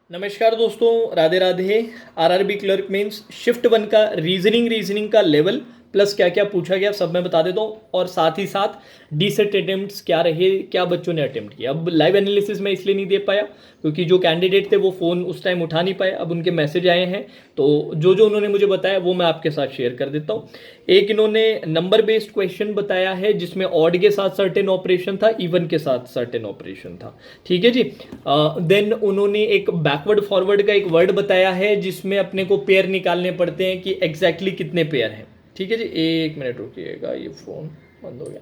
नमस्कार दोस्तों, Radhe Radhe. RRB clerk means shift one का रीजनिंग का लेवल प्लस क्या क्या पूछा गया सब मैं बता देता हूँ, और साथ ही साथ डीसेट अटेम्प्ट्स क्या रहे, क्या बच्चों ने अटेम्प्ट किया। अब लाइव एनालिसिस में इसलिए नहीं दे पाया क्योंकि जो कैंडिडेट थे वो फ़ोन उस टाइम उठा नहीं पाए। अब उनके मैसेज आए हैं तो जो जो उन्होंने मुझे बताया वो मैं आपके साथ शेयर कर देता हूँ। एक इन्होंने नंबर बेस्ड क्वेश्चन बताया है जिसमें ऑड के साथ सर्टेन ऑपरेशन था, इवन के साथ सर्टेन ऑपरेशन था। ठीक है जी। देन उन्होंने एक बैकवर्ड फॉरवर्ड का एक वर्ड बताया है जिसमें अपने को पेयर निकालने पड़ते हैं कि एग्जैक्टली कितने पेयर हैं। ठीक है जी, एक मिनट रुकिएगा, ये फ़ोन बंद हो गया।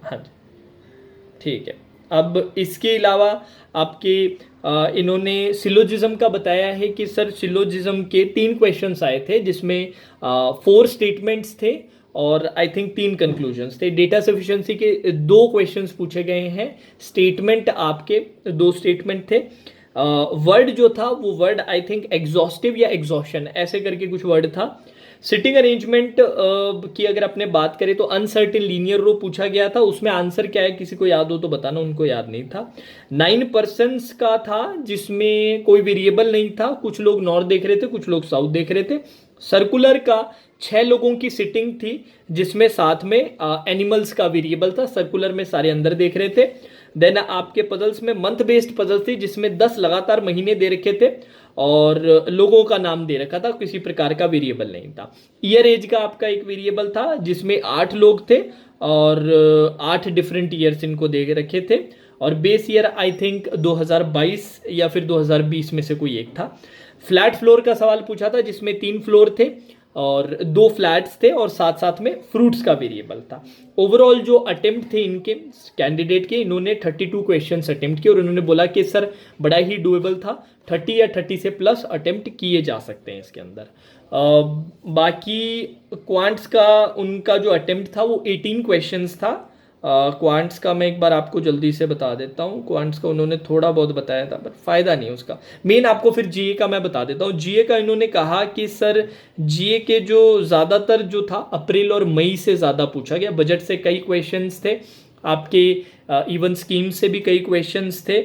हाँ जी, ठीक है। अब इसके अलावा आपके इन्होंने सिलोजिज्म का बताया है कि सर सिलोजिज्म के 3 क्वेश्चंस आए थे जिसमें 4 स्टेटमेंट्स थे और आई थिंक 3 कंक्लूजन्स थे। डेटा सफिशिएंसी के 2 क्वेश्चंस पूछे गए हैं। स्टेटमेंट आपके 2 स्टेटमेंट थे। वर्ड जो था वो वर्ड आई थिंक एग्जॉस्टिव या एग्जॉशन ऐसे करके कुछ वर्ड था। सिटिंग अरेंजमेंट की अगर अपने बात करें तो अनसर्टेन लीनियर रो पूछा गया था। उसमें आंसर क्या है किसी को याद हो तो बताना, उनको याद नहीं था। 9 पर्सन्स का था जिसमें कोई वेरिएबल नहीं था। कुछ लोग नॉर्थ देख रहे थे, कुछ लोग साउथ देख रहे थे। सर्कुलर का 6 लोगों की सिटिंग थी जिसमें साथ में एनिमल्स का वेरिएबल था। सर्कुलर में सारे अंदर देख रहे थे। देन आपके पजल्स में मंथ बेस्ड पजल थी जिसमें 10 लगातार महीने दे रखे थे और लोगों का नाम दे रखा था, किसी प्रकार का वेरिएबल नहीं था। ईयर एज का आपका एक वेरिएबल था जिसमें 8 लोग थे और 8 डिफरेंट ईयर्स इनको दे रखे थे। और बेस ईयर आई थिंक 2022 या फिर 2020 में से कोई एक था। फ्लैट फ्लोर का सवाल पूछा था जिसमें 3 फ्लोर थे और 2 फ्लैट्स थे और साथ साथ में फ्रूट्स का वेरिएबल था। ओवरऑल जो अटेम्प्ट थे इनके कैंडिडेट के, इन्होंने 32 क्वेश्चंस अटेम्प्ट किए और उन्होंने बोला कि सर बड़ा ही डुएबल था, 30 या 30 से प्लस अटेम्प्ट किए जा सकते हैं इसके अंदर। बाकी क्वांट्स का उनका जो अटेम्प्ट था वो 18 क्वेश्चंस था। क्वांट्स का मैं एक बार आपको जल्दी से बता देता हूँ। क्वांट्स का उन्होंने थोड़ा बहुत बताया था पर फायदा नहीं उसका। मेन आपको फिर जीए का मैं बता देता हूँ। जीए का इन्होंने कहा कि सर जीए के जो ज़्यादातर जो था अप्रैल और मई से ज़्यादा पूछा गया। बजट से कई क्वेश्चंस थे आपके, इवन स्कीम से भी कई क्वेश्चंस थे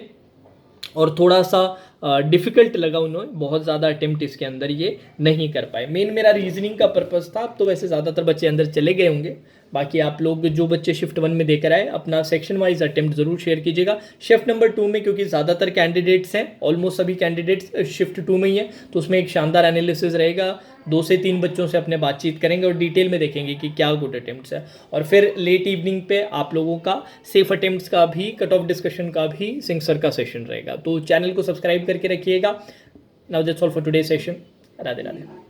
और थोड़ा सा डिफिकल्ट लगा उन्होंने। बहुत ज़्यादा अटेम्प्ट इसके अंदर ये नहीं कर पाए। मेन मेरा रीजनिंग का पर्पस था। अब तो वैसे ज़्यादातर बच्चे अंदर चले गए होंगे। बाकी आप लोग जो बच्चे शिफ्ट 1 में देकर आए अपना सेक्शन वाइज अटेम्प्ट जरूर शेयर कीजिएगा। शिफ्ट नंबर 2 में क्योंकि ज़्यादातर कैंडिडेट्स हैं, ऑलमोस्ट सभी कैंडिडेट्स शिफ्ट 2 में ही हैं, तो उसमें एक शानदार एनालिसिस रहेगा। 2 से 3 बच्चों से अपने बातचीत करेंगे और डिटेल में देखेंगे कि क्या गुड अटेम्प्ट्स है। और फिर लेट इवनिंग पे आप लोगों का सेफ अटेम्प्ट्स का भी, कट ऑफ डिस्कशन का भी सिंह सर का सेशन रहेगा। तो चैनल को सब्सक्राइब करके रखिएगा। Now that's all for today session. Radhe Radhe.